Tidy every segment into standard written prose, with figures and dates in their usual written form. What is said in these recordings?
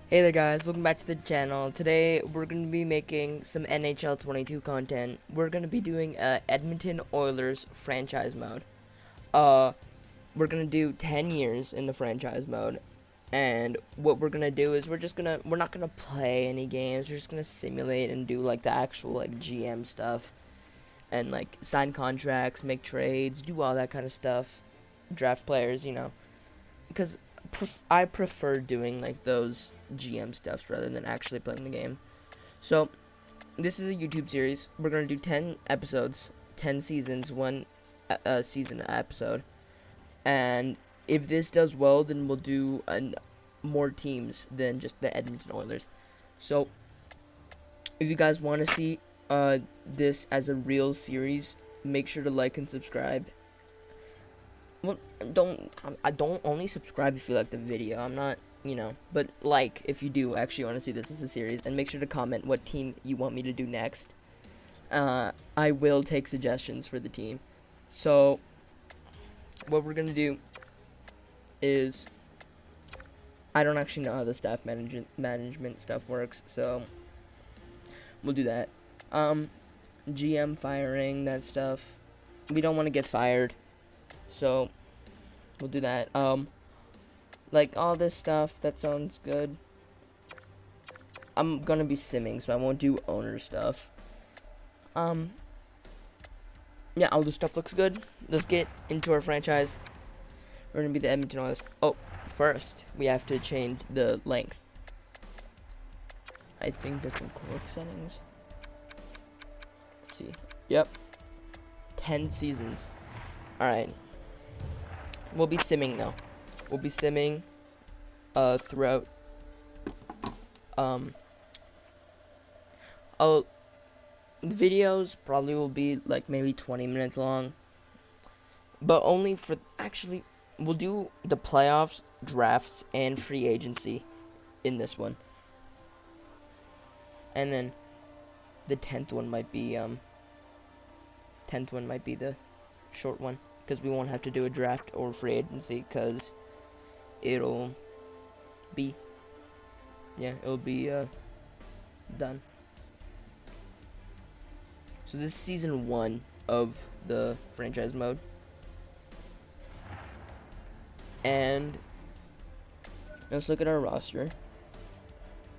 Hey there guys, welcome back to the channel. Today we're going to be making some NHL 22 content. We're going to be doing Edmonton Oilers franchise mode. Uh, we're going to do 10 years in the franchise mode. And what we're going to do is we're not going to play any games. We're just going to simulate and do like the actual like GM stuff. And like sign contracts, make trades, do all that kind of stuff. Draft players, because I prefer doing like those GM stuffs rather than actually playing the game. So this is a YouTube series. We're gonna do 10 episodes, 10 seasons, one season episode. And if this does well, then we'll do more teams than just the Edmonton Oilers. So if you guys want to see this as a real series, make sure to like and subscribe. Well, don't only subscribe if you like the video. I'm not, but like if you do actually want to see this as a series, and make sure to comment what team you want me to do next. I will take suggestions for the team. So what we're gonna do is, I don't actually know how the staff management stuff works, so we'll do that. GM firing, that stuff. We don't want to get fired, so we'll do that. Like all this stuff, that sounds good. I'm gonna be simming, so I won't do owner stuff. Yeah, all this stuff looks good. Let's get into our franchise. We're gonna be the Edmonton Oilers. Oh, first, we have to change the length. I think that's in quick settings. Let's see. Yep. 10 seasons. Alright. We'll be simming though. We'll be simming throughout the videos probably will be like maybe 20 minutes long, but only for actually we'll do the playoffs, drafts, and free agency in this one, and then the 10th one might be the short one, because we won't have to do a draft or free agency, because it'll be done. So this is season 1 of the franchise mode. And let's look at our roster.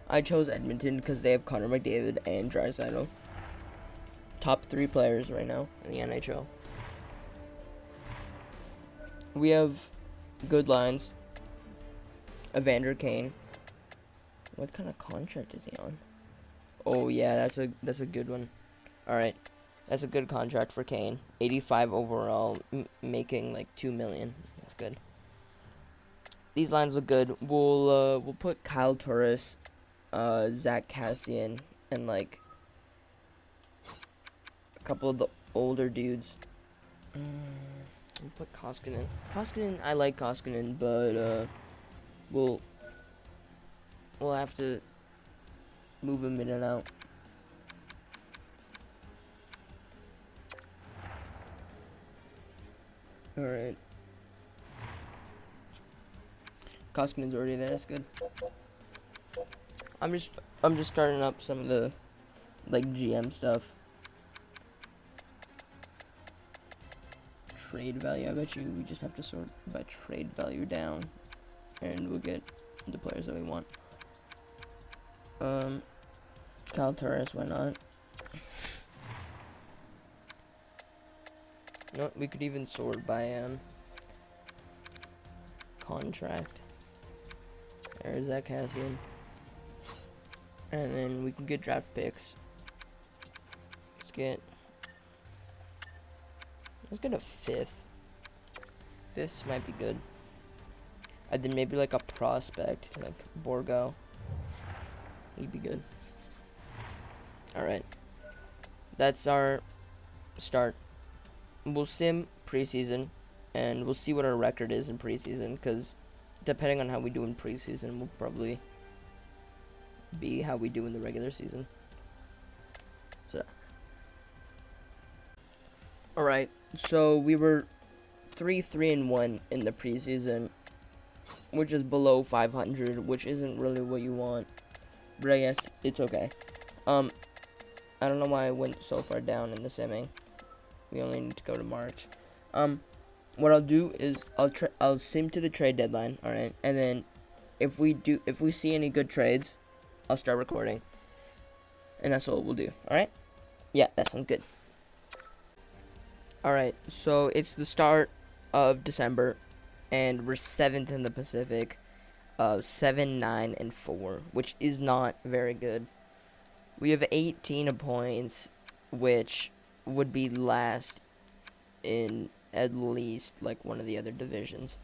I chose Edmonton because they have Connor McDavid and Draisaitl. Top 3 players right now in the NHL. We have good lines. Evander Kane. What kind of contract is he on? Oh yeah, that's a good one. Alright, that's a good contract for Kane. 85 overall, making like $2 million. That's good. These lines look good. We'll put Kyle Turris, Zach Kassian, and like a couple of the older dudes. We'll put Koskinen. I like Koskinen, but we'll have to move him in and out. Alright. Koskinen's already there, that's good. I'm just starting up some of the like GM stuff. Trade value, I bet you we just have to sort by trade value down, and we'll get the players that we want. Kyle Turris, why not? No, we could even sort by contract. There's that Cassian. And then we can get draft picks. Let's get a 5th. 5ths might be good. And then maybe like a prospect, like Borgo. He'd be good. Alright. That's our start. We'll sim preseason, and we'll see what our record is in preseason, because depending on how we do in preseason will probably be how we do in the regular season. So, alright, so we were 3-3-1 in the preseason. which is below 500, which isn't really what you want. But I guess it's okay. I don't know why I went so far down in the simming. We only need to go to March. What I'll do is I'll sim to the trade deadline, all right? And then if we see any good trades, I'll start recording. And that's what we'll do, all right? Yeah, that sounds good. All right, so it's the start of December, and we're 7th in the Pacific, 7, 9, and 4, which is not very good. We have 18 points, which would be last in at least like one of the other divisions.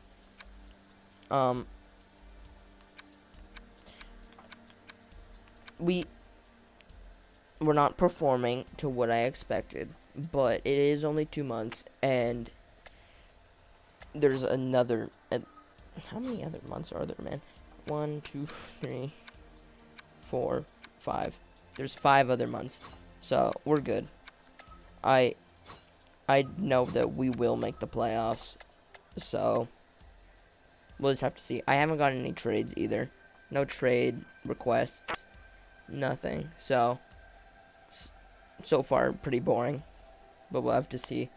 We're not performing to what I expected, but it is only 2 months, and there's another. How many other months are there, man? 1, 2, 3, 4, 5. There's 5 other months, so we're good. I know that we will make the playoffs, so we'll just have to see. I haven't gotten any trades either. No trade requests, nothing. So far pretty boring, but we'll have to see.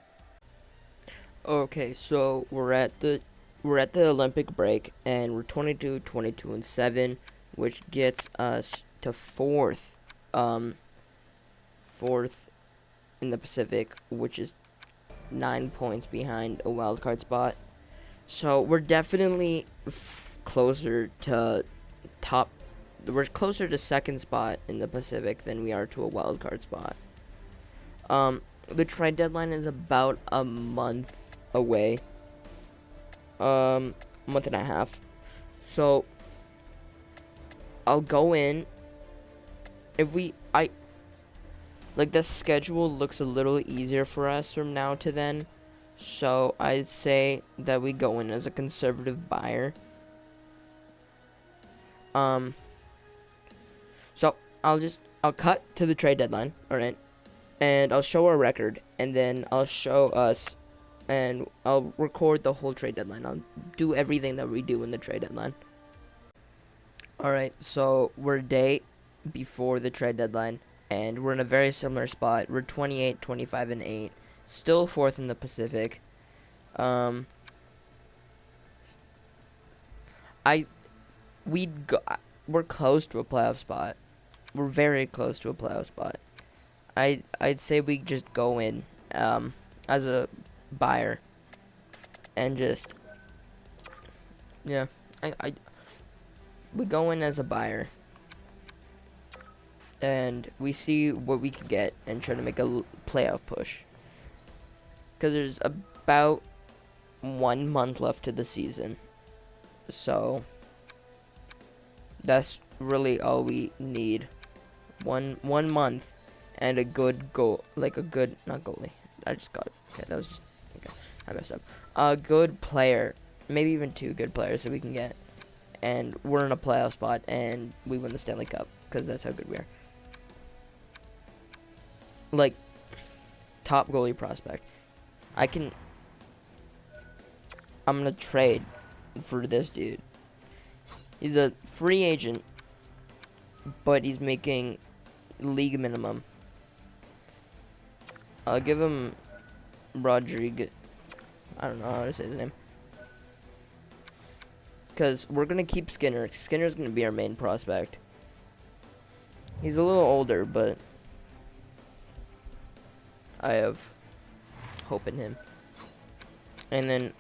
Okay, so we're at the Olympic break, and we're 22, 22, and 7, which gets us to 4th in the Pacific, which is 9 points behind a wild card spot. So we're definitely closer to top. We're closer to 2nd spot in the Pacific than we are to a wild card spot. The trade deadline is about a month away. Month and a half. So I'll go in. Like, the schedule looks a little easier for us from now to then, so I'd say that we go in as a conservative buyer. So I'll cut to the trade deadline, alright, and I'll show our record, and then I'll show us, and I'll record the whole trade deadline. I'll do everything that we do in the trade deadline. Alright, so we're a day before the trade deadline, and we're in a very similar spot. We're 28, 25, and 8. Still 4th in the Pacific. We're close to a playoff spot. We're very close to a playoff spot. I'd say we just go in as a buyer and just we go in as a buyer and we see what we can get and try to make a playoff push, because there's about 1 month left to the season, so that's really all we need. One month and a good goal, like a good, not goalie, I messed up. A good player, maybe even 2 good players that we can get, and we're in a playoff spot and we win the Stanley Cup, because that's how good we are. Like, top goalie prospect. I'm gonna trade for this dude. He's a free agent, but he's making league minimum. I'll give him Rodriguez. I don't know how to say his name. Because we're going to keep Skinner. Skinner's going to be our main prospect. He's a little older, but I have hope in him. And then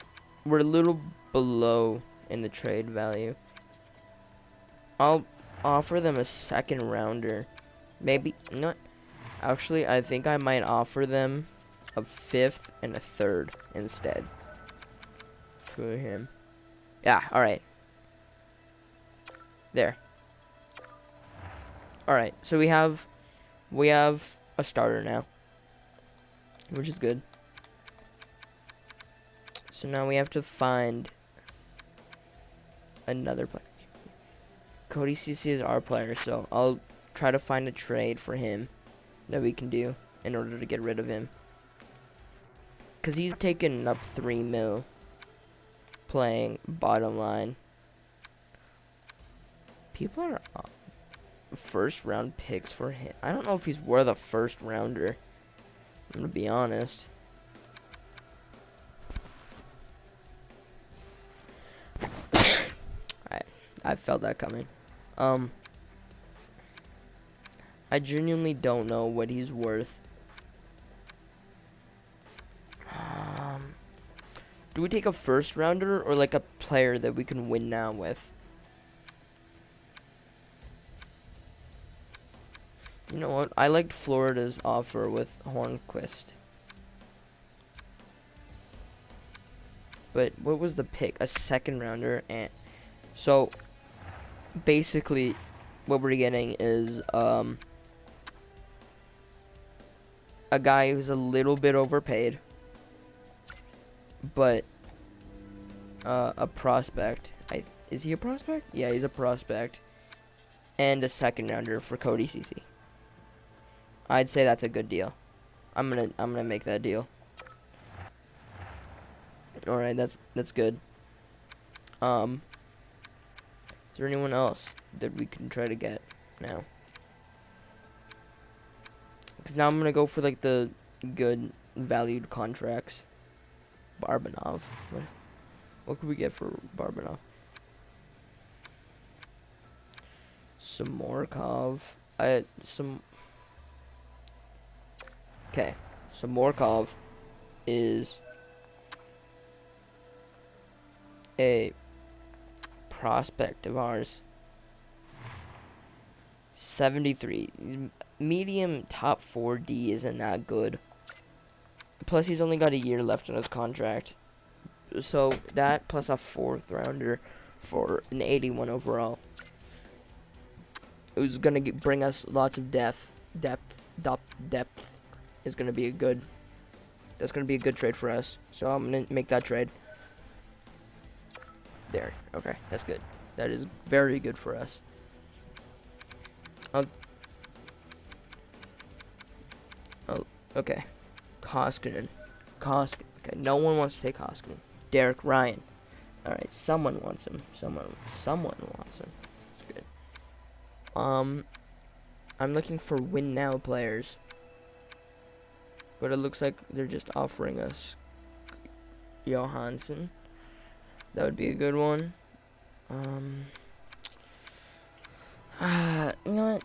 we're a little below in the trade value. I'll offer them a 2nd rounder. Maybe not. Actually, I think I might offer them a 5th and a 3rd instead for him. Yeah, alright. There. Alright, so we have a starter now, which is good. So now we have to find another player. Cody CC is our player, so I'll try to find a trade for him that we can do in order to get rid of him, because he's taken up 3 mil playing bottom line People are first round picks for him. I don't know if he's worth a first rounder. I'm gonna be honest. I felt that coming. I genuinely don't know what he's worth. Do we take a first rounder or like a player that we can win now with? You know what? I liked Florida's offer with Hornquist. But what was the pick? A second rounder. And so basically what we're getting is a guy who's a little bit overpaid, but a prospect. Is he a prospect? Yeah, he's a prospect. And a second rounder for Cody Cece. I'd say that's a good deal. I'm gonna make that deal. All right, that's good. Is there anyone else that we can try to get now? Because now I'm gonna go for like the good valued contracts. Barbanov. What could we get for Barbanov? Samorkov. Okay, Samorkov is a prospect of ours. 73. Medium top 4D isn't that good. Plus, he's only got a year left on his contract. So, that plus a fourth rounder for an 81 overall. It was going to bring us lots of depth. Depth is going to be that's going to be a good trade for us. So, I'm going to make that trade. There. Okay, that's good. That is very good for us. Oh, okay. Koskinen. Okay, no one wants to take Koskinen. Derek Ryan. Alright, someone wants him. Someone wants him. That's good. I'm looking for win now players. But it looks like they're just offering us Johansson. That would be a good one. You know what?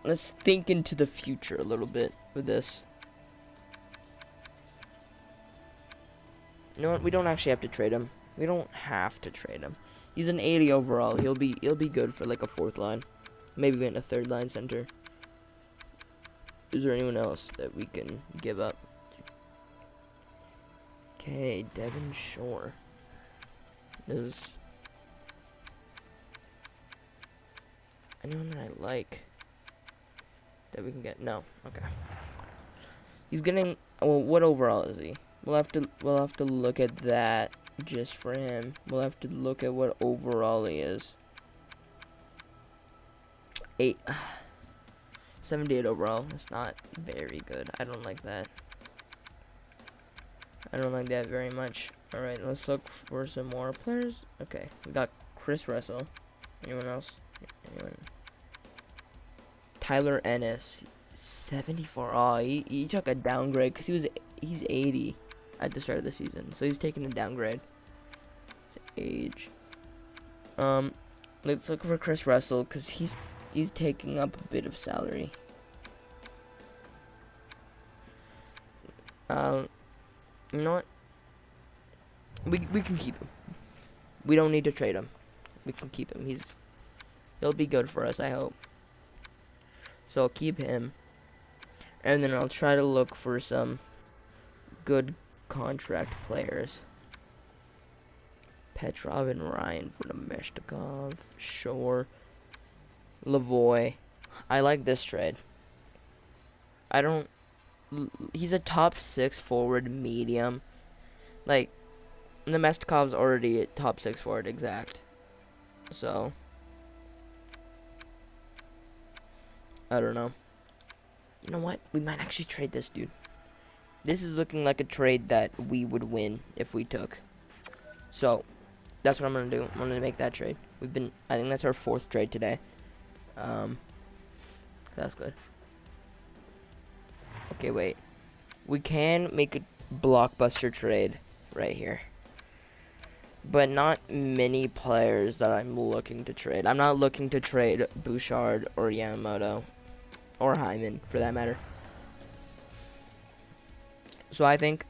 Let's think into the future a little bit with this. You know what? We don't actually have to trade him. We don't have to trade him. He's an 80 overall. He'll be good for like a fourth line, maybe even a third line center. Is there anyone else that we can give up? Okay, Devon Shore. Is anyone that I like that we can get? No. Okay. He's getting. Well, what overall is he? We'll have to look at that just for him. We'll have to look at what overall he is. 78 overall. That's not very good. I don't like that. I don't like that very much. Alright, let's look for some more players. Okay, we got Chris Russell. Anyone else? Anyone? Tyler Ennis. 74. Oh, he took a downgrade because he's 80 at the start of the season. So he's taking a downgrade. His age. Let's look for Chris Russell because he's taking up a bit of salary. You know what? We can keep him. We don't need to trade him. We can keep him. He'll be good for us, I hope. So I'll keep him. And then I'll try to look for some good contract players. Petrov and Ryan for the Meshtikov. Shore. Lavoie. I like this trade. He's a top 6 forward medium. Like, the Mestikov's already at top 6 forward exact. So, I don't know. You know what? We might actually trade this dude. This is looking like a trade that we would win if we took. So, That's what I'm gonna do. I'm gonna make that trade. I think that's our 4th trade today. That's good. Okay, wait. We can make a blockbuster trade right here. But not many players that I'm looking to trade. I'm not looking to trade Bouchard or Yamamoto. Or Hyman, for that matter. So I think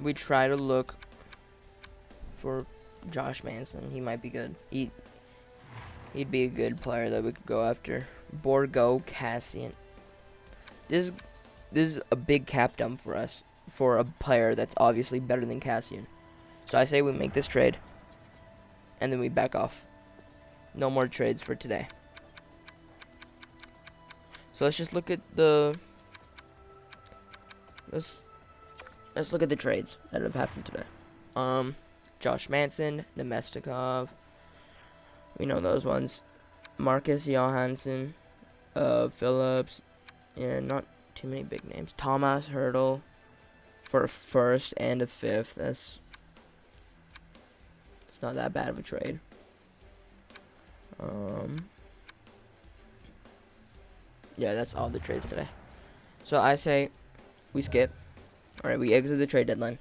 we try to look for Josh Manson. He might be good. He'd be a good player that we could go after. Borgo, Cassian. This is a big cap dump for us. For a player that's obviously better than Cassian. So I say we make this trade. And then we back off. No more trades for today. So let's just look at the... Let's look at the trades that have happened today. Josh Manson, Nemestikov. We know those ones. Marcus Johansson, Phillips, and not too many big names. Thomas Hurdle for a 1st and a 5th. It's not that bad of a trade. Yeah, that's all the trades today. So I say we skip. Alright, we exit the trade deadline.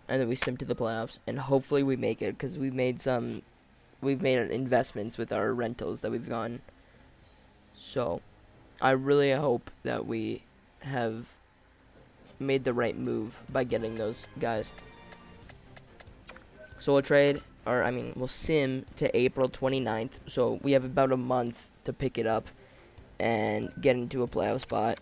And then we sim to the playoffs. And hopefully we make it, because we've made investments with our rentals that we've gotten. So I really hope that we have made the right move by getting those guys. So we'll sim to April 29th. So we have about a month to pick it up and get into a playoff spot.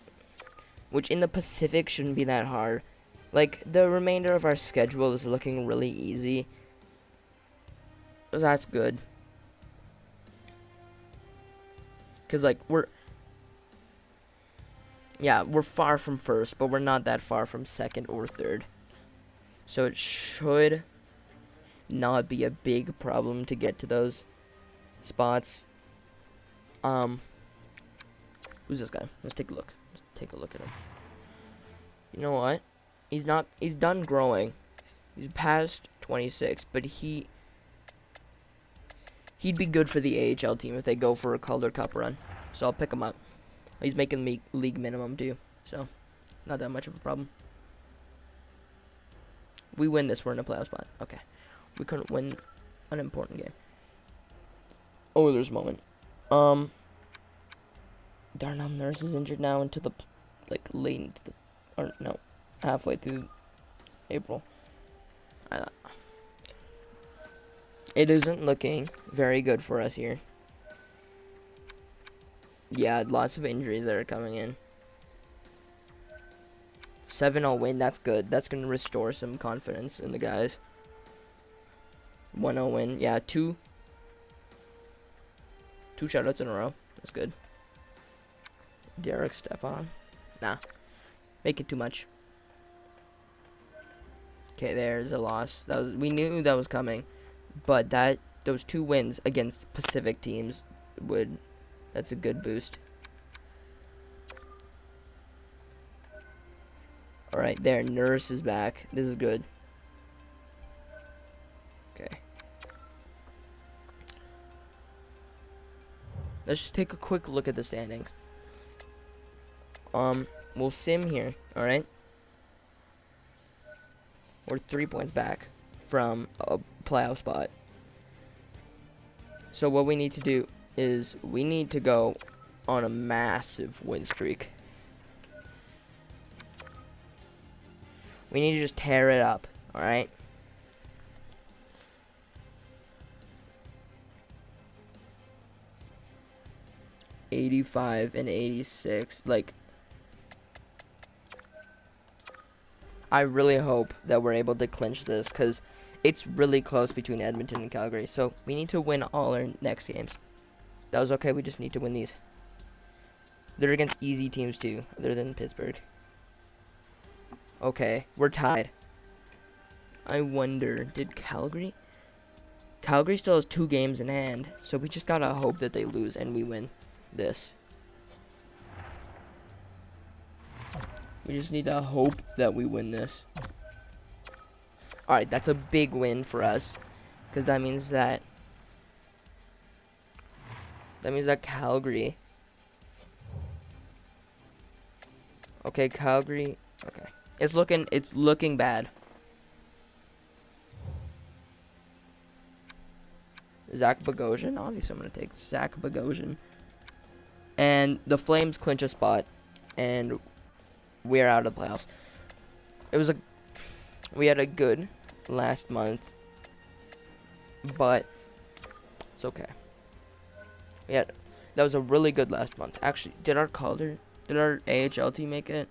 Which in the Pacific shouldn't be that hard. Like, the remainder of our schedule is looking really easy. That's good. Because, like, we're far from 1st, but we're not that far from 2nd or 3rd. So it should not be a big problem to get to those spots. Who's this guy? Let's take a look. Let's take a look at him. You know what? He's done growing. He's past 26, but he'd be good for the AHL team if they go for a Calder Cup run. So I'll pick him up. He's making league minimum too, so not that much of a problem. We win this, we're in a playoff spot. Okay. We couldn't win an important game. Oilers moment. Darnell Nurse is injured now into the late into the halfway through April. It isn't looking very good for us here. Yeah, lots of injuries that are coming in. 7-0 win, that's good. That's going to restore some confidence in the guys. 1-0 win. Yeah, two shutouts in a row. That's good. Derek Stepan. Nah. Make it too much. Okay, there's a loss. We knew that was coming, but those 2 wins against Pacific teams that's a good boost. All right, there. Nurse is back. This is good. Okay. Let's just take a quick look at the standings. We'll sim here. All right. We're 3 points back from a playoff spot. So what we need to do is we need to go on a massive win streak. We need to just tear it up, alright? '85 and 86, I really hope that we're able to clinch this, because it's really close between Edmonton and Calgary. So we need to win all our next games. That was okay, we just need to win these. They're against easy teams too, other than Pittsburgh. Okay, we're tied. I wonder, did Calgary? Calgary still has 2 games in hand, so we just gotta hope that they lose and we win this. We just need to hope that we win this. Alright, that's a big win for us. Because that means that... That means that Calgary... Okay, Calgary... Okay. It's looking bad. Zach Bogosian. Obviously, I'm going to take Zach Bogosian. And the Flames clinch a spot. And we're out of the playoffs. We had a good last month. But it's okay. That was a really good last month. Actually, did our AHL team make it?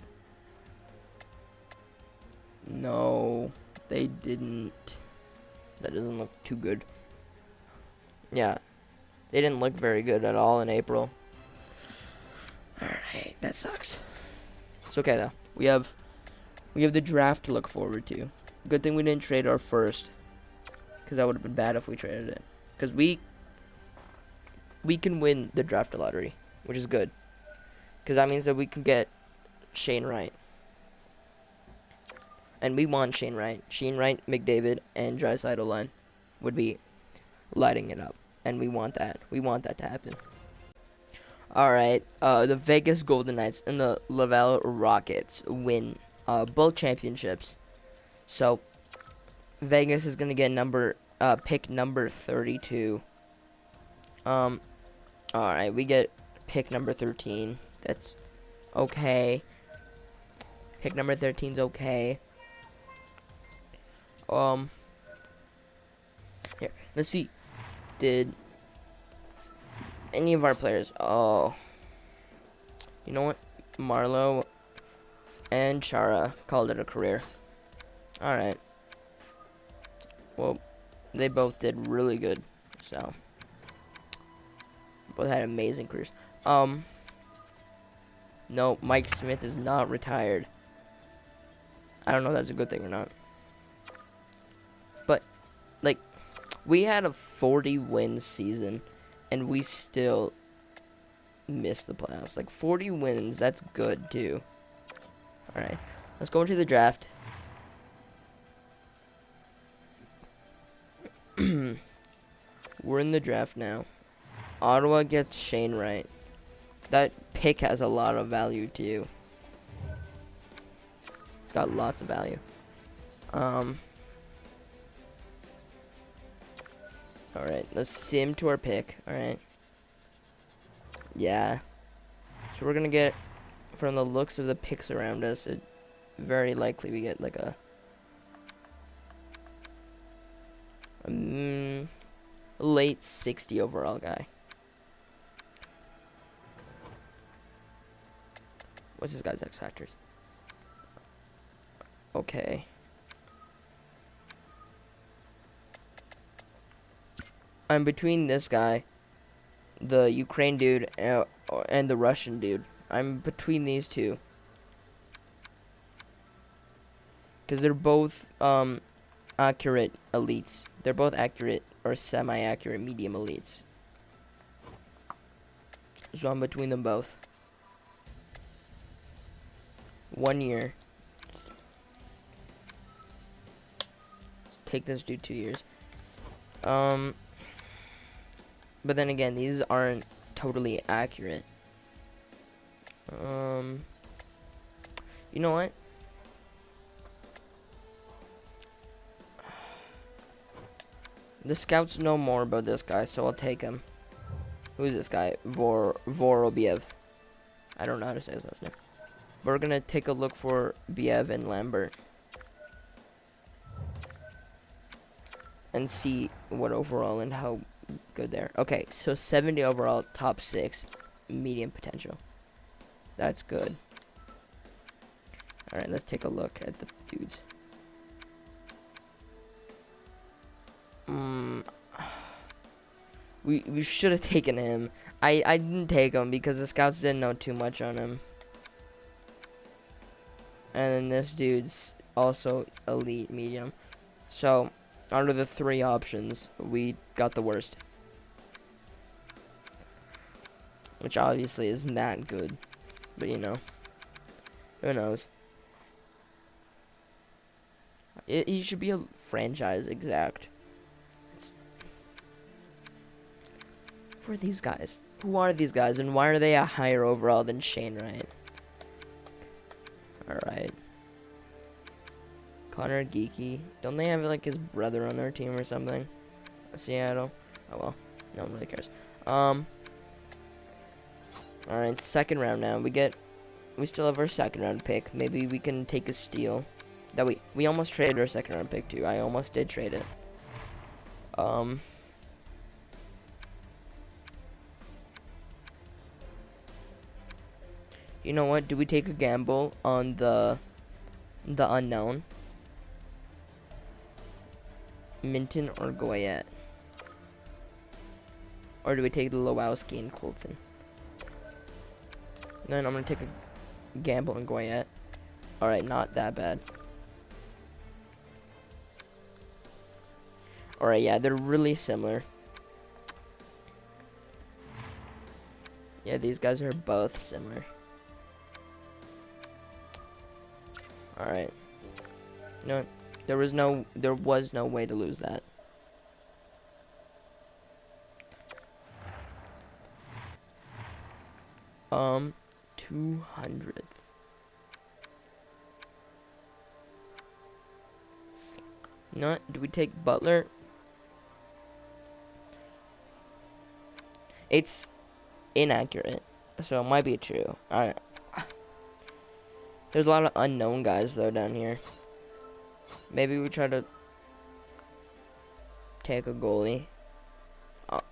No, they didn't. That doesn't look too good. Yeah, they didn't look very good at all in April. Alright, that sucks. It's okay though. We have the draft to look forward to. Good thing we didn't trade our first, because that would have been bad if we traded it. Because we can win the draft lottery, which is good. Because that means that we can get Shane Wright. And we want Shane Wright. Shane Wright, McDavid, and Draisaitl line would be lighting it up. And we want that. We want that to happen. Alright, the Vegas Golden Knights and the Laval Rockets win both championships. So, Vegas is going to get pick number 32. Alright, we get pick number 13. That's okay. Pick number 13's okay. Here, let's see. Did any of our players... Oh. You know what? Marlowe and Chara called it a career. Alright. Well, they both did really good. So, both had amazing careers. No, Mike Smith is not retired. I don't know if that's a good thing or not. But, like, we had a 40-win season, and we still missed the playoffs. Like, 40 wins, that's good, too. Alright, let's go into the draft. We're in the draft now. Ottawa gets Shane Wright. That pick has a lot of value, too. It's got lots of value. Alright, let's sim to our pick. Alright. Yeah. So we're gonna get, from the looks of the picks around us, very likely we get like a late 60 overall guy. What's this guy's X factors? Okay. I'm between this guy, the Ukraine dude, and the Russian dude. I'm between these two. Because they're both accurate elites. They're both accurate or semi-accurate medium elites. So I'm between them both. 1 year. Let's take this dude 2 years. But then again, these aren't totally accurate. You know what? The scouts know more about this guy, so I'll take him. Who's this guy? Vorobiev. I don't know how to say his last name. We're gonna take a look for Biev and Lambert. And see what overall and how good they're. Okay, so 70 overall, top 6, medium potential. That's good. Alright, let's take a look at the dudes. We should have taken him. I didn't take him because the scouts didn't know too much on him. And then this dude's also elite medium. So, out of the 3 options, we got the worst. Which obviously isn't that good. But you know, who knows? He should be a franchise exact. Who are these guys? Who are these guys, and why are they a higher overall than Shane Wright? Alright. Connor Geeky. Don't they have, like, his brother on their team or something? Seattle. Oh, well. No one really cares. Alright, second round now. We still have our second round pick. Maybe we can take a steal. We almost traded our second round pick, too. I almost did trade it. You know what? Do we take a gamble on the unknown? Minton or Goyette? Or do we take the Lowowski and Colton? Then I'm gonna take a gamble on Goyette. Alright, not that bad. Alright, yeah, they're really similar. Yeah, these guys are both similar. Alright. No, there was no way to lose that. Um, 200th. No, do we take Butler? It's inaccurate, so it might be true. Alright. There's a lot of unknown guys, though, down here. Maybe we try to take a goalie.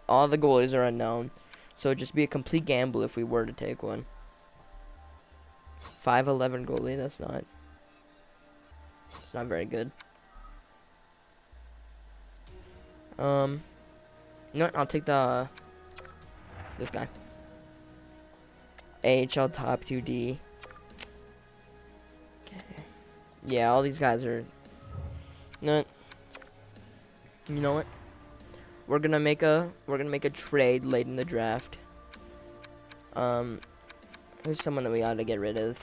All the goalies are unknown, so it'd just be a complete gamble if we were to take one. 5'11" goalie, it's not very good. You know what, I'll take this guy. AHL top 2D. Yeah, all these guys are. You know what? We're gonna make a trade late in the draft. There's someone that we ought to get rid of.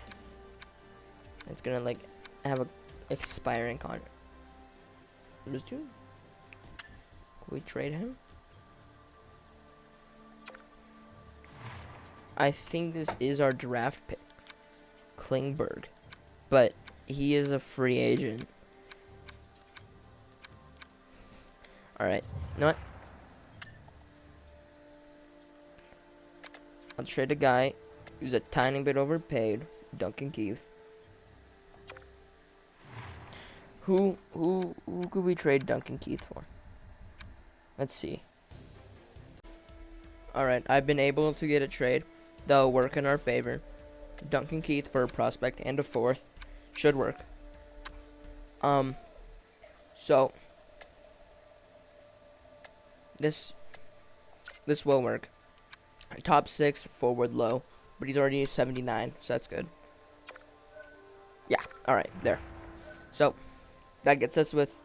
It's gonna like have a expiring contract. Just do. Can we trade him? I think this is our draft pick, Klingberg, but he is a free agent. Alright, you know what? I'll trade a guy who's a tiny bit overpaid, Duncan Keith. Who could we trade Duncan Keith for? Let's see. Alright, I've been able to get a trade that'll work in our favor. Duncan Keith for a prospect and a fourth. Should work. So this will work. Top 6, forward low, but he's already 79, so that's good. Yeah, alright, there. So that gets us with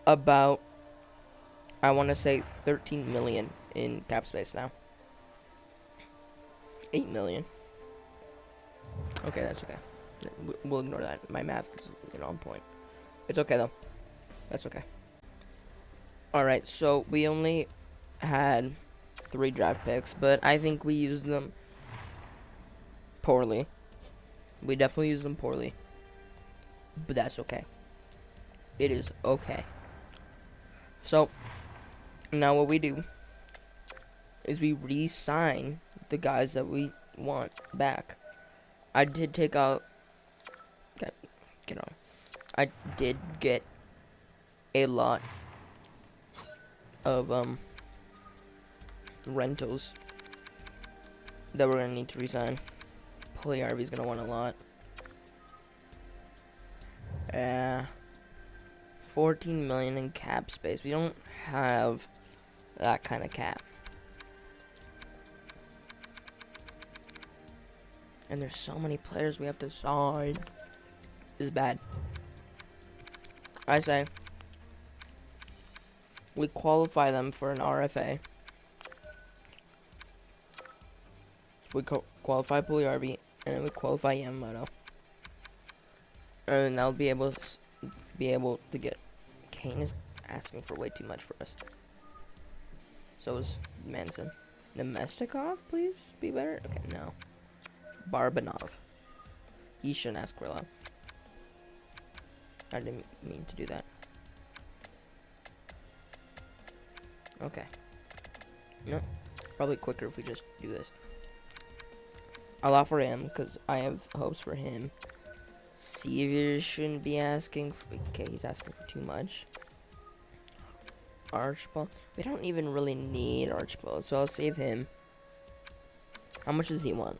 about, I want to say, 13 million in cap space now. 8 million. Okay, that's okay. We'll ignore that. My math is, on point. It's okay, though. That's okay. Alright, so we only had 3 draft picks, but I think we used them poorly. We definitely used them poorly. But that's okay. It is okay. So, now what we do is we re-sign the guys that we want back. I did take out... Get on. I did get a lot of, rentals that we're gonna need to resign. Pugliarvi's gonna want a lot. 14 million in cap space. We don't have that kind of cap. And there's so many players we have to sign. This is bad. I say we qualify them for an RFA. We qualify Pugliarvi, and then we qualify Yamamoto. And I'll be able be able to get. Kane is asking for way too much for us. So is Manson. Nemestikov, please be better. Okay, no. Barbanov. He shouldn't ask for a lot. I didn't mean to do that. Okay. No, probably quicker if we just do this. I'll offer him because I have hopes for him. Seaver shouldn't be asking. Okay, he's asking for too much. Archibald. We don't even really need Archibald, so I'll save him. How much does he want?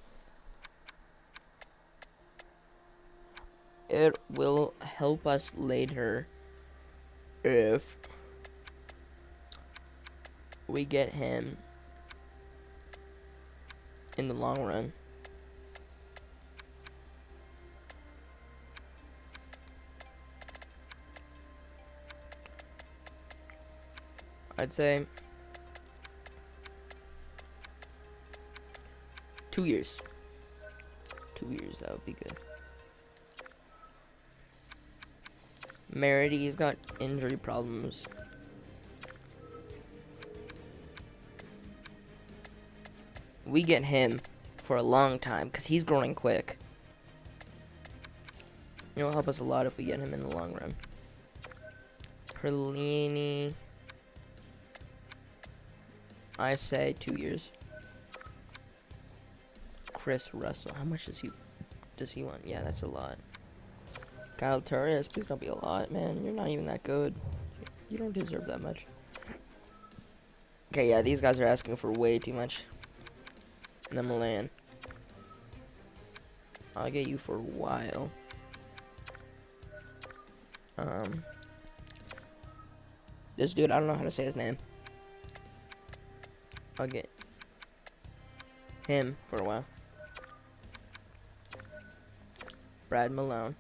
It will help us later if we get him in the long run. I'd say 2 years. 2 years, that would be good. Merity, he's got injury problems. We get him for a long time because he's growing quick. It'll help us a lot if we get him in the long run. Perlini, I say 2 years. Chris Russell, how much does he want? Yeah, that's a lot. Kyle Turris, please don't be a lot, man. You're not even that good. You don't deserve that much. Okay, yeah, these guys are asking for way too much. And then Milan. I'll get you for a while. This dude, I don't know how to say his name. I'll get him for a while. Brad Malone.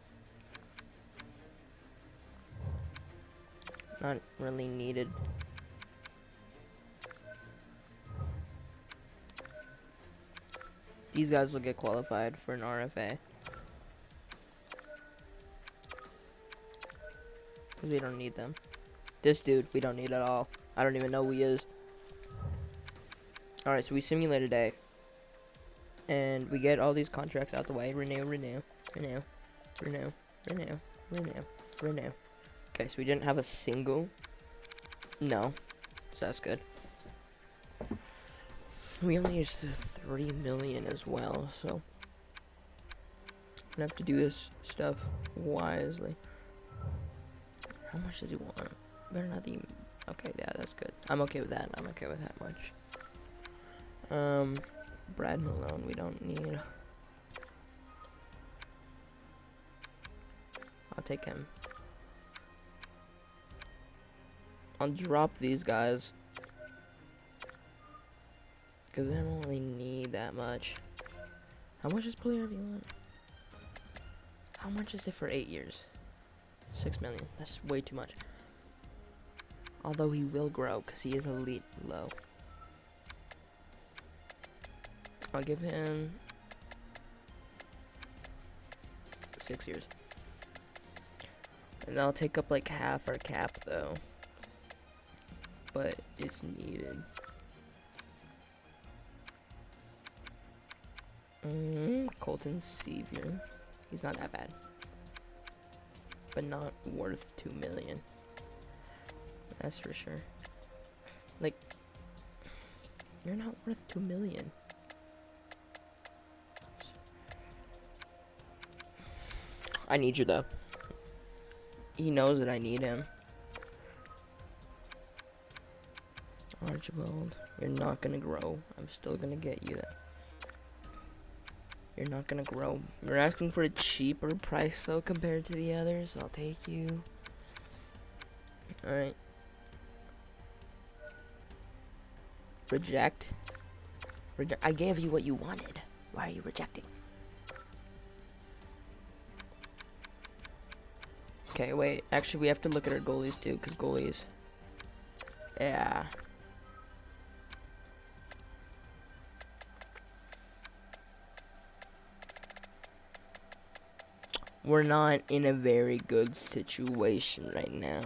Not really needed. These guys will get qualified for an RFA. Because we don't need them. This dude, we don't need at all. I don't even know who he is. Alright, so we simulate a day. And we get all these contracts out the way. Renew, renew, renew, renew, renew, renew, renew. Okay, so we didn't have a single. No. So that's good. We only used 3 million as well, so I'm gonna have to do this stuff wisely. How much does he want? Better not the. Okay, yeah, that's good. I'm okay with that. I'm okay with that much. Brad Malone, we don't need. I'll take him. I'll drop these guys. Because I don't really need that much. How much is player you want? How much is it for 8 years? 6 million. That's way too much. Although he will grow because he is elite low. I'll give him 6 years. And I'll take up like half our cap though. But it's needed. Colton Sevier. He's not that bad. But not worth 2 million. That's for sure. Like, you're not worth 2 million. I need you though. He knows that I need him. Archibald, you're not gonna grow. I'm still gonna get you that. You're not gonna grow. You're asking for a cheaper price though compared to the others. I'll take you. Alright. Reject. I gave you what you wanted. Why are you rejecting? Okay, wait. Actually, we have to look at our goalies too, because goalies. Yeah. we're not in a very good situation right now.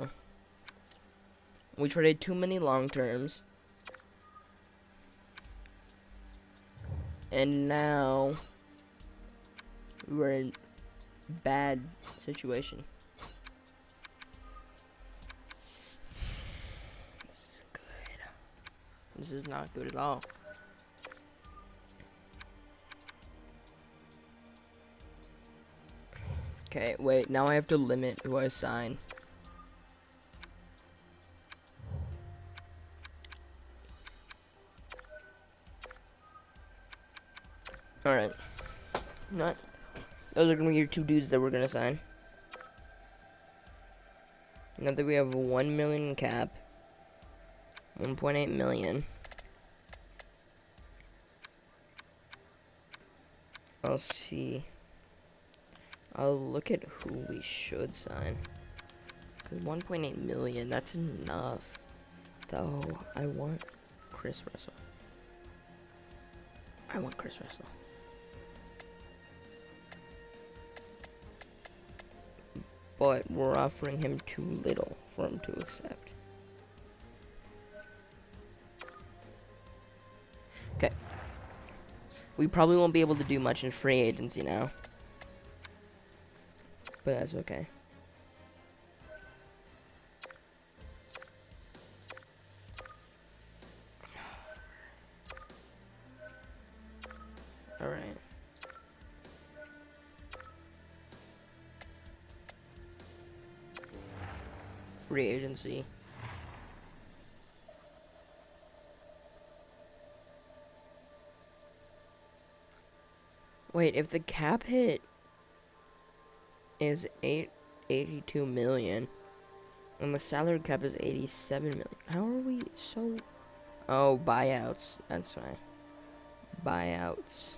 We traded too many long terms. And now we're in bad situation. This isn't good. This is not good at all. Okay, wait, now I have to limit who I sign. Alright. Not. Those are gonna be your two dudes that we're gonna sign. Now that we have 1 million cap, 1.8 million. I'll see. I'll look at who we should sign. Cause 1.8 million, that's enough. Though I want Chris Russell. I want Chris Russell. But we're offering him too little for him to accept. Okay. We probably won't be able to do much in free agency now. But that's okay. Alright. Free agency. Wait, if the cap hit is 82 million and the salary cap is 87 million, how are we so... Oh, buyouts. That's why. Buyouts.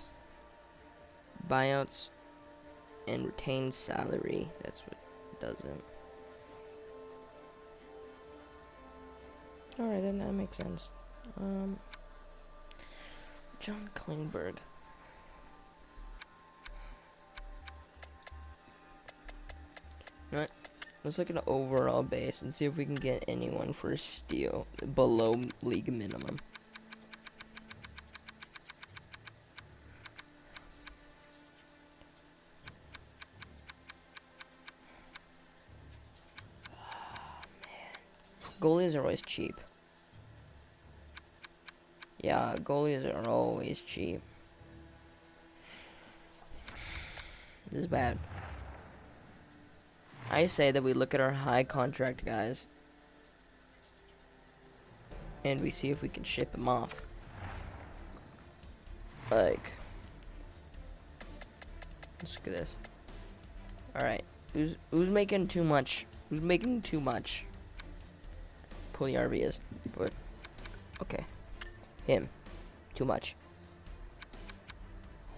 Buyouts and retained salary. That's what doesn't. Alright, then that makes sense. John Klingberg. Alright, let's look at an overall base and see if we can get anyone for steal below league minimum. Goalies are always cheap. Yeah, goalies are always cheap. This is bad. I say that we look at our high contract guys and we see if we can ship them off. Like, let's look at this. Alright, who's making too much? Who's making too much? Puljärvi is, but okay. Him, too much.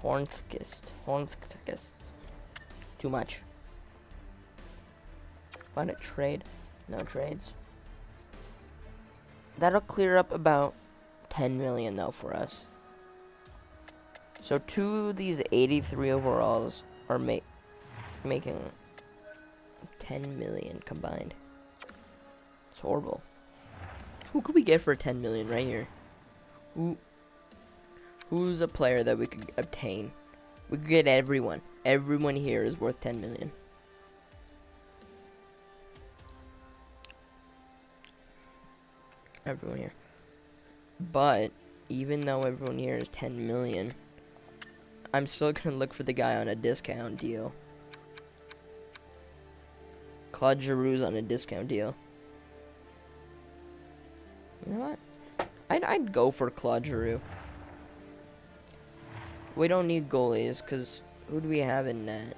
Hornqvist, too much. Find a trade, no trades. That'll clear up about 10 million though for us. So two of these 83 overalls are making 10 million combined. It's horrible. Who could we get for 10 million right here? Who's a player that we could obtain? We could get everyone. Everyone here is worth 10 million. Everyone here. But even though everyone here is 10 million, I'm still gonna look for the guy on a discount deal. Claude Giroux's on a discount deal. You know what? I'd go for Claude Giroux. We don't need goalies, because who do we have in net?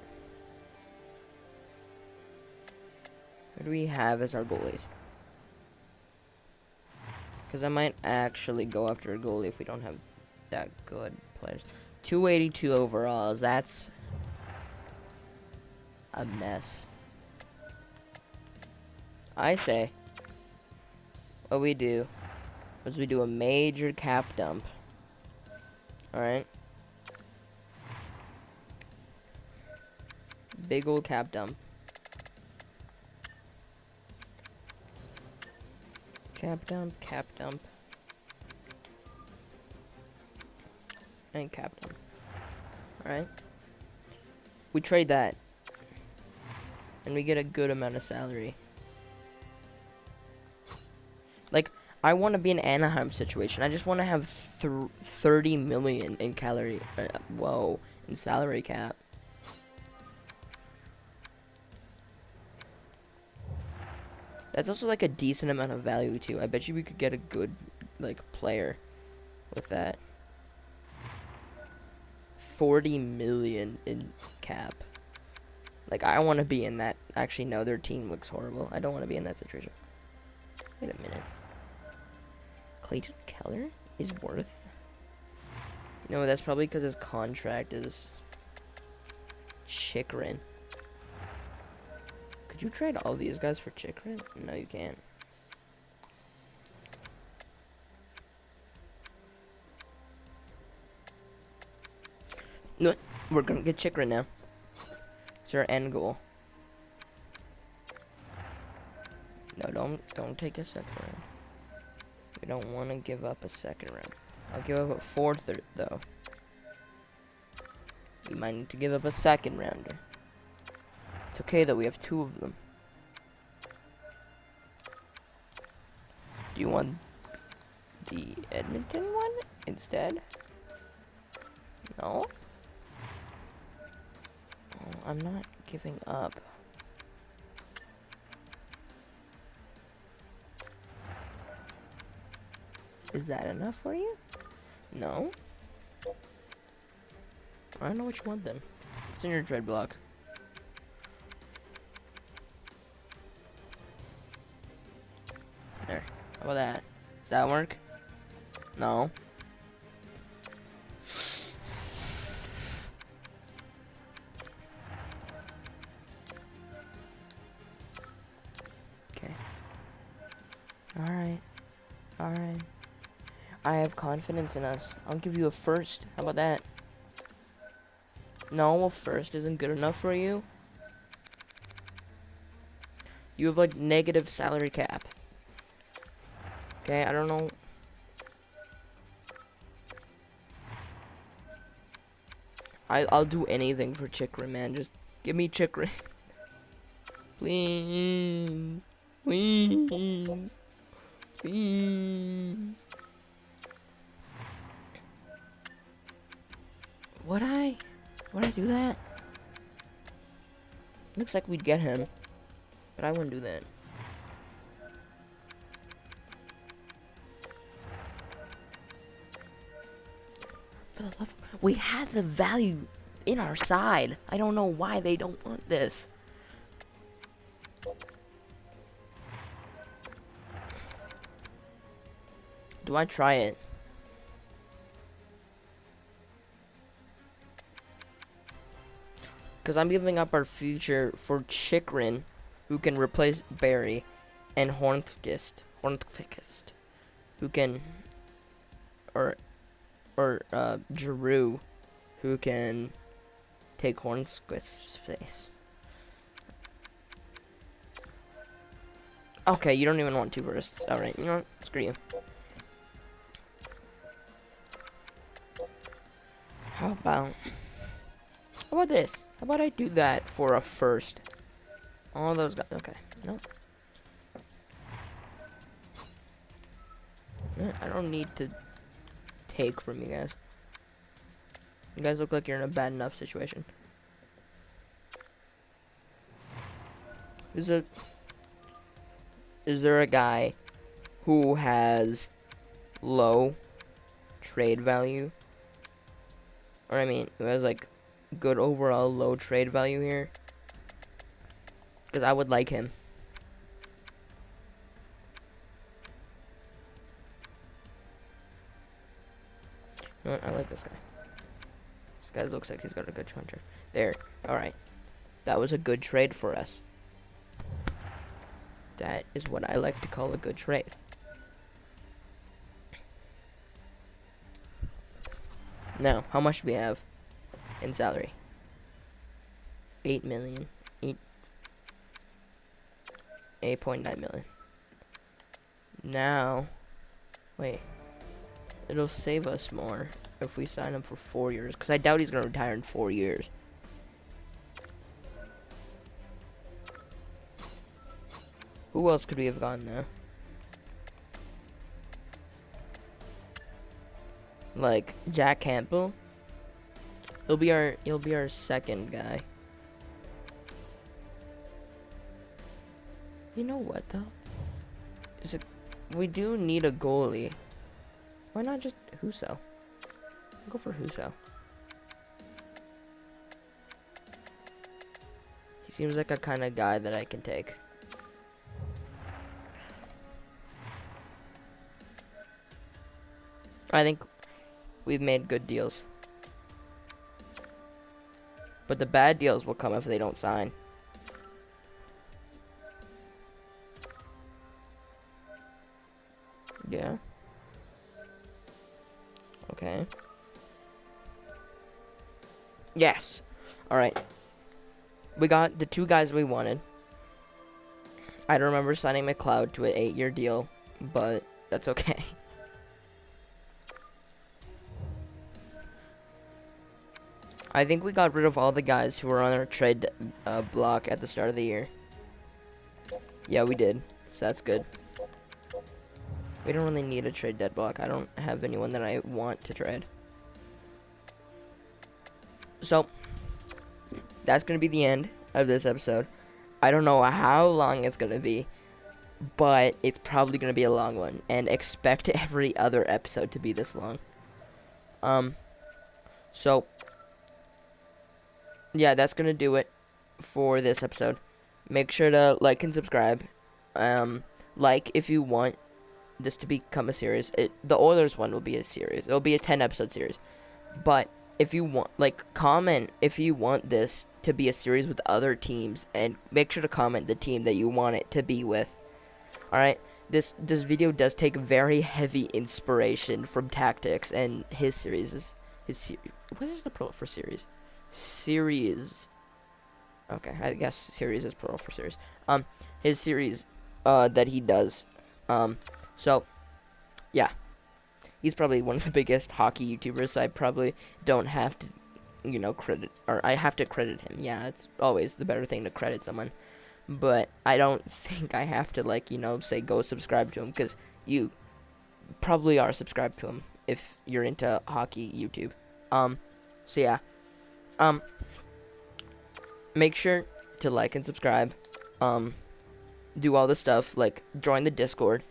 Who do we have as our goalies? Because I might actually go after a goalie if we don't have that good players. 282 overalls, that's a mess. I say what we do is we do a major cap dump. Alright? Big old cap dump. Cap dump, cap dump. And cap dump. Alright. We trade that. And we get a good amount of salary. Like, I want to be an Anaheim situation. I just want to have 30 million in in salary cap. That's also like a decent amount of value too. I bet you we could get a good like player with that. 40 million in cap. Like, I want to be in that. Actually, no, their team looks horrible. I don't want to be in that situation. Wait a minute. Clayton Keller is worth... You know, that's probably because his contract is... Chikrin. Could you trade all these guys for Chikrin? No, you can't. No, we're gonna get Chikrin now. It's our end goal. No, don't take a second round. We don't want to give up a second round. I'll give up a fourth though. We might need to give up a second rounder. It's okay though, we have 2 of them. Do you want the Edmonton one instead? No? Oh, I'm not giving up. Is that enough for you? No? I don't know which one then. It's in your dread block. There. How about that? Does that work? No. Okay. Alright. Alright. I have confidence in us. I'll give you a first. How about that? No, a first isn't good enough for you. You have like negative salary cap. Okay, I don't know. I'll do anything for Chikrin, man. Just give me Chikrin. Please. Please. Please. Would I do that? Looks like we'd get him. But I wouldn't do that. For the love, we had the value in our side. I don't know why they don't want this. Do I try it? Because I'm giving up our future for Chikrin, who can replace Barry, and Hornquist, who can, or Giroux, who can take Hornquist's place. Okay, you don't even want 2 bursts. Alright, you know what? Screw you. How about this? How about I do that for a first? All those guys. Okay. No. I don't need to take from you guys. You guys look like you're in a bad enough situation. Is there a guy who has low trade value? Or I mean, who has like good overall low trade value here? Because I would like him. You know what? I like this guy. This guy looks like he's got a good contract. There. Alright. That was a good trade for us. That is what I like to call a good trade. Now, how much do we have in salary? 8 million. 8.9 million. Now, wait. It'll save us more if we sign him for 4 years, because I doubt he's going to retire in 4 years. Who else could we have gotten now? Like Jack Campbell. He'll be our second guy. You know what though? We do need a goalie. Why not just Huso? Go for Huso. He seems like a kind of guy that I can take. I think we've made good deals. But the bad deals will come if they don't sign. Yeah. Okay. Yes. Alright. We got the 2 guys we wanted. I don't remember signing McLeod to an 8-year deal, but that's okay. I think we got rid of all the guys who were on our trade block at the start of the year. Yeah, we did. So that's good. We don't really need a trade dead block. I don't have anyone that I want to trade. So, that's going to be the end of this episode. I don't know how long it's going to be, but it's probably going to be a long one. And expect every other episode to be this long. So, yeah, that's going to do it for this episode. Make sure to like and subscribe. Like if you want this to become a series. The Oilers one will be a series. It'll be a 10-episode series. But if you want, like, comment if you want this to be a series with other teams, and make sure to comment the team that you want it to be with. Alright? This video does take very heavy inspiration from Tactics, and his series is what is the plural for series? Series. Okay, I guess series is plural for series. His series that he does. So, yeah. He's probably one of the biggest hockey YouTubers, so I probably don't have to, you know, I have to credit him. Yeah, it's always the better thing to credit someone. But I don't think I have to, like, you know, say go subscribe to him, because you probably are subscribed to him if you're into hockey YouTube. So yeah. Make sure to like and subscribe. Do all the stuff, like join the Discord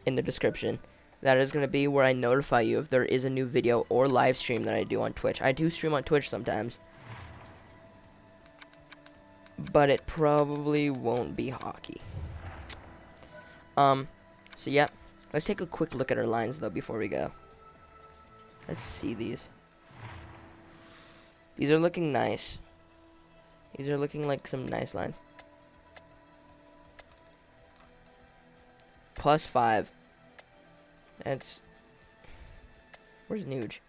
in the description. That is going to be where I notify you if there is a new video or live stream that I do on Twitch. I do stream on Twitch sometimes, but it probably won't be hockey. So yeah, let's take a quick look at our lines though before we go. Let's see these. These are looking nice. These are looking like some nice lines. +5. That's... Where's Nuge?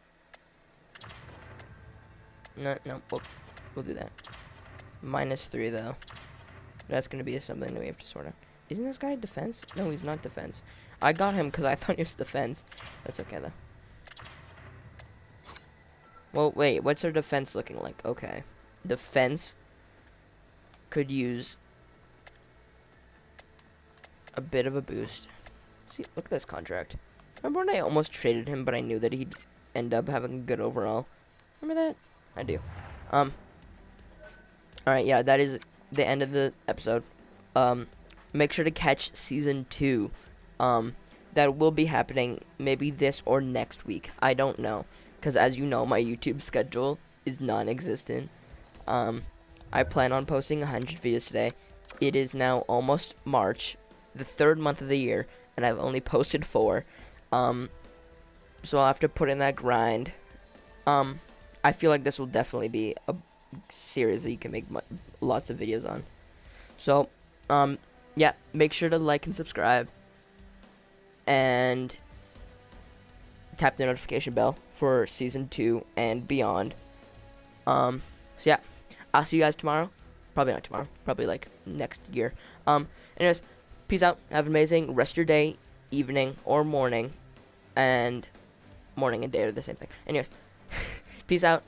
No, we'll do that. -3 though. That's gonna be something that we have to sort out. Isn't this guy defense? No, he's not defense. I got him because I thought he was defense. That's okay though. Well, wait, what's our defense looking like? Okay. Defense could use a bit of a boost. See, look at this contract. Remember when I almost traded him, but I knew that he'd end up having a good overall? Remember that? I do. Alright, yeah, that is the end of the episode. Make sure to catch season 2. That will be happening maybe this or next week. I don't know. Because as you know, my YouTube schedule is non-existent. I plan on posting 100 videos today. It is now almost March, the 3rd month of the year, and I've only posted 4. So I'll have to put in that grind. I feel like this will definitely be a series that you can make lots of videos on. So, yeah, make sure to like and subscribe, and tap the notification bell for season 2 and beyond. So yeah, I'll see you guys tomorrow. Probably not tomorrow. Probably like next year. Anyways, peace out. Have an amazing rest of your day, evening, or morning. And morning and day are the same thing. Anyways, peace out.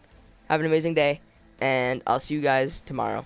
Have an amazing day. And I'll see you guys tomorrow.